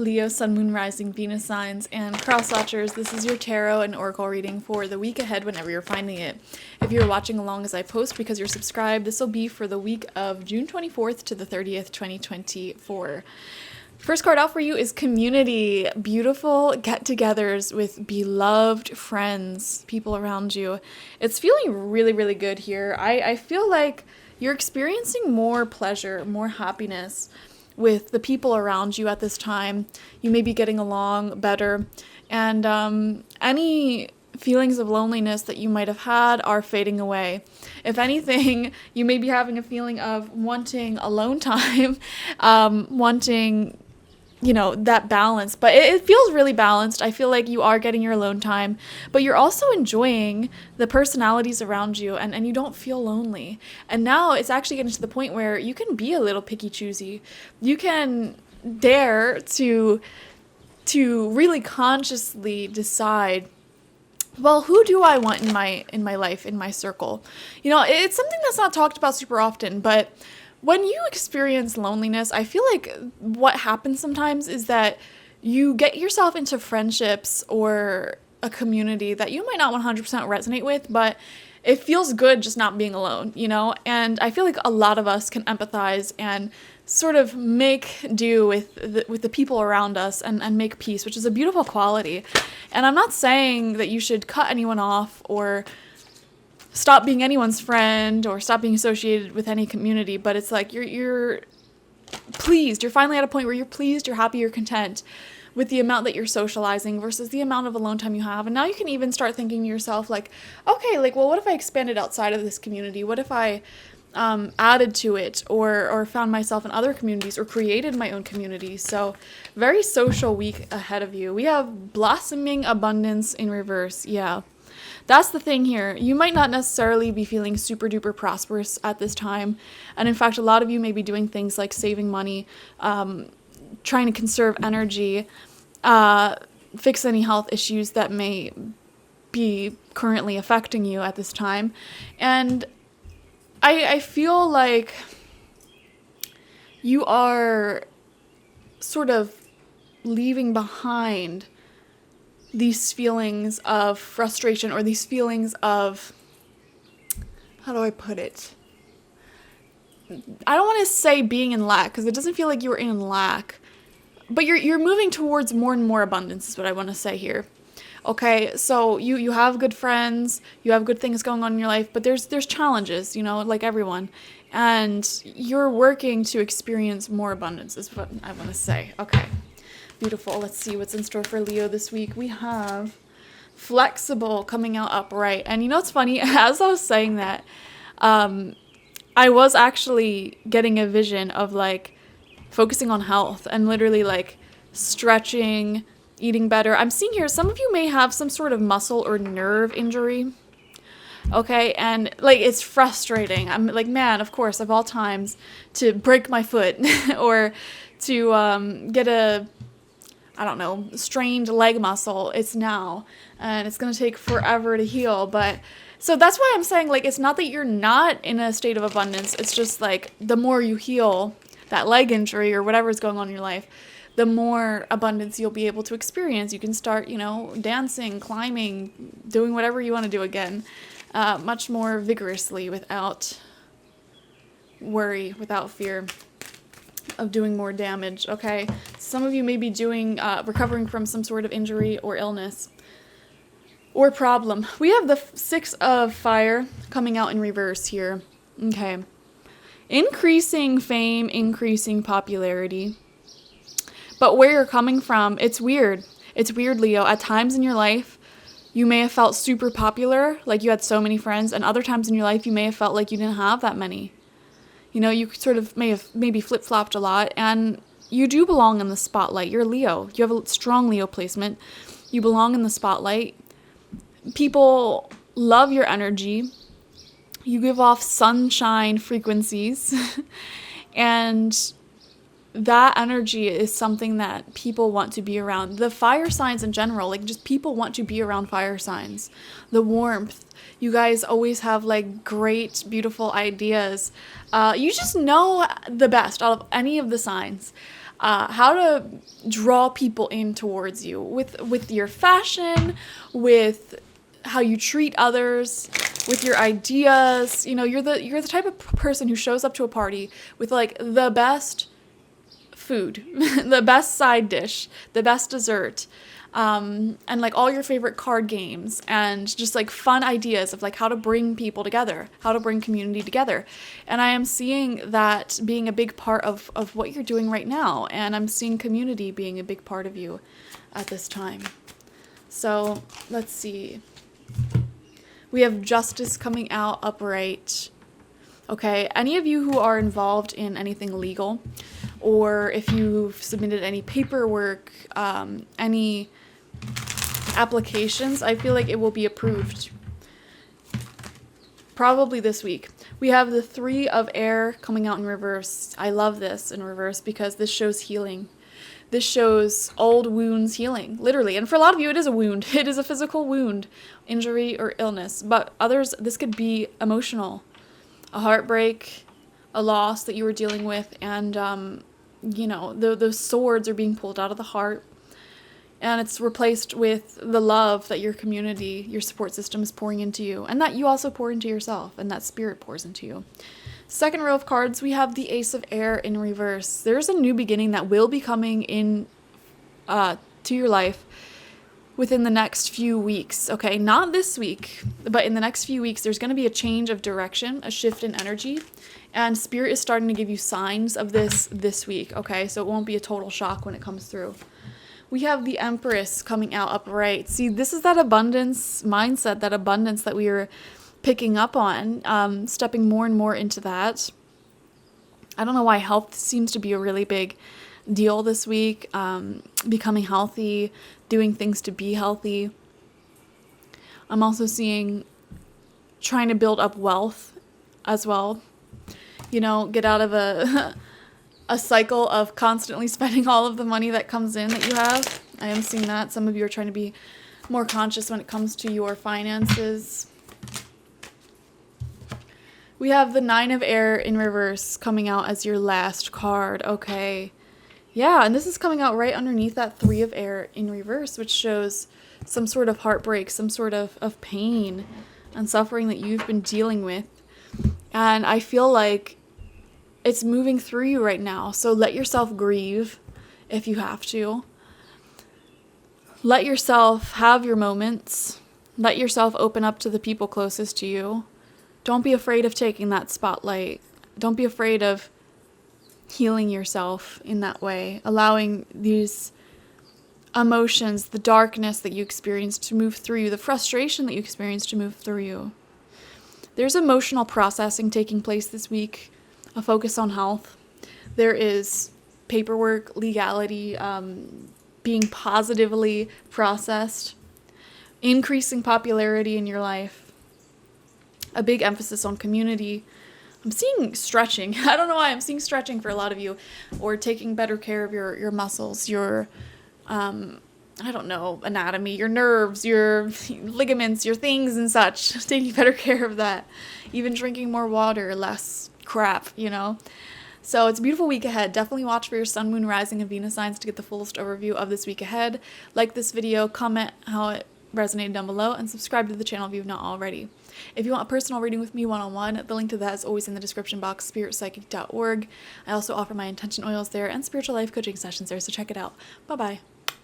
Leo, Sun, Moon, Rising, Venus signs, and cross watchers. This is your tarot and oracle reading for the week ahead whenever you're finding it. If you're watching along as I post because you're subscribed, this will be for the week of June 24th to the 30th, 2024. First card out for you is community. Beautiful get-togethers with beloved friends, people around you. It's feeling really, really good here. I feel like you're experiencing more pleasure, more happiness with the people around you at this time. You may be getting along better, and any feelings of loneliness that you might have had are fading away. If anything, you may be having a feeling of wanting alone time, wanting that balance, but it feels really balanced. I feel like you are getting your alone time, but you're also enjoying the personalities around you, and you don't feel lonely. And now it's actually getting to the point where you can be a little picky choosy. You can dare to really consciously decide, well, who do I want in my life, in my circle? It's something that's not talked about super often, but when you experience loneliness, I feel like what happens sometimes is that you get yourself into friendships or a community that you might not 100% resonate with, but it feels good just not being alone, And I feel like a lot of us can empathize and sort of make do with the people around us and make peace, which is a beautiful quality. And I'm not saying that you should cut anyone off or stop being anyone's friend or stop being associated with any community, but it's like you're pleased. You're finally at a point where you're pleased, you're happy, you're content with the amount that you're socializing versus the amount of alone time you have. And now you can even start thinking to yourself like, okay, well, what if I expanded outside of this community? What if I added to it or found myself in other communities or created my own community? So very social week ahead of you. We have blossoming abundance in reverse. Yeah. That's the thing here. You might not necessarily be feeling super duper prosperous at this time. And in fact, a lot of you may be doing things like saving money, trying to conserve energy, fix any health issues that may be currently affecting you at this time. And I feel like you are sort of leaving behind these feelings of frustration or these feelings of, how do I put it? I don't want to say being in lack, because it doesn't feel like you're in lack, but you're moving towards more and more abundance is what I want to say here. Okay, so you have good friends, you have good things going on in your life, but there's challenges, like everyone, and you're working to experience more abundance is what I want to say. Okay. Beautiful. Let's see what's in store for Leo this week. We have flexible coming out upright. And it's funny, as I was saying that, I was actually getting a vision of like focusing on health and literally like stretching, eating better. I'm seeing here, some of you may have some sort of muscle or nerve injury. Okay, and like it's frustrating. I'm like, man, of course, of all times to break my foot or to get a strained leg muscle, it's now, and it's going to take forever to heal. But so that's why I'm saying, like, it's not that you're not in a state of abundance. It's just like the more you heal that leg injury or whatever is going on in your life, the more abundance you'll be able to experience. You can start, dancing, climbing, doing whatever you want to do again, much more vigorously without worry, without fear of doing more damage. Okay, some of you may be recovering from some sort of injury or illness or problem. We have the 6 of fire coming out in reverse here. Okay, increasing fame, increasing popularity, but where you're coming from, it's weird, Leo. At times in your life you may have felt super popular, like you had so many friends, and other times in your life you may have felt like you didn't have that many. You sort of may have maybe flip-flopped a lot, and you do belong in the spotlight. You're Leo. You have a strong Leo placement. You belong in the spotlight. People love your energy. You give off sunshine frequencies, and that energy is something that people want to be around. The fire signs in general, like just people want to be around fire signs. The warmth. You guys always have like great, beautiful ideas. You just know the best out of any of the signs. how to draw people in towards you with your fashion, with how you treat others, with your ideas. You know, you're the type of person who shows up to a party with like the best food, the best side dish, the best dessert, and like all your favorite card games, and just like fun ideas of like how to bring people together, how to bring community together. And I am seeing that being a big part of what you're doing right now, and I'm seeing community being a big part of you at this time. So let's see. We have justice coming out upright. Okay, any of you who are involved in anything legal, or if you've submitted any paperwork, any applications, I feel like it will be approved. Probably this week. We have the 3 of air coming out in reverse. I love this in reverse because this shows healing. This shows old wounds healing, literally. And for a lot of you, it is a wound. It is a physical wound, injury, or illness. But others, this could be emotional. A heartbreak, a loss that you were dealing with, and, you know, those swords are being pulled out of the heart. And it's replaced with the love that your community, your support system is pouring into you. And that you also pour into yourself, and that spirit pours into you. Second row of cards, we have the Ace of Air in reverse. There's a new beginning that will be coming in to your life within the next few weeks. Okay, not this week, but in the next few weeks, there's going to be a change of direction, a shift in energy. And Spirit is starting to give you signs of this week. Okay, so it won't be a total shock when it comes through. We have the Empress coming out upright. See, this is that abundance mindset, that abundance that we are picking up on, stepping more and more into that. I don't know why health seems to be a really big deal this week. Becoming healthy, doing things to be healthy. I'm also seeing trying to build up wealth as well. You know, get out of a cycle of constantly spending all of the money that comes in that you have. I am seeing that. Some of you are trying to be more conscious when it comes to your finances. We have the 9 of Air in reverse coming out as your last card. Okay. Yeah, and this is coming out right underneath that 3 of Air in reverse, which shows some sort of heartbreak, some sort of pain and suffering that you've been dealing with. And I feel like it's moving through you right now. So let yourself grieve if you have to. Let yourself have your moments. Let yourself open up to the people closest to you. Don't be afraid of taking that spotlight. Don't be afraid of healing yourself in that way. Allowing these emotions, the darkness that you experience to move through you, the frustration that you experience to move through you. There's emotional processing taking place this week, a focus on health. There is paperwork, legality, being positively processed, increasing popularity in your life, a big emphasis on community. I'm seeing stretching. I don't know why I'm seeing stretching for a lot of you, or taking better care of your muscles, your, I don't know, anatomy, your nerves, your ligaments, your things and such, taking better care of that. Even drinking more water, less crap, you know. So it's a beautiful week ahead. Definitely watch for your sun, moon, rising, and Venus signs to get the fullest overview of this week ahead. Like this video, comment how it resonated down below, and subscribe to the channel if you've not already. If you want a personal reading with me one-on-one, the link to that is always in the description box, spiritpsychic.org. I also offer my intention oils there and spiritual life coaching sessions there, so check it out. Bye-bye.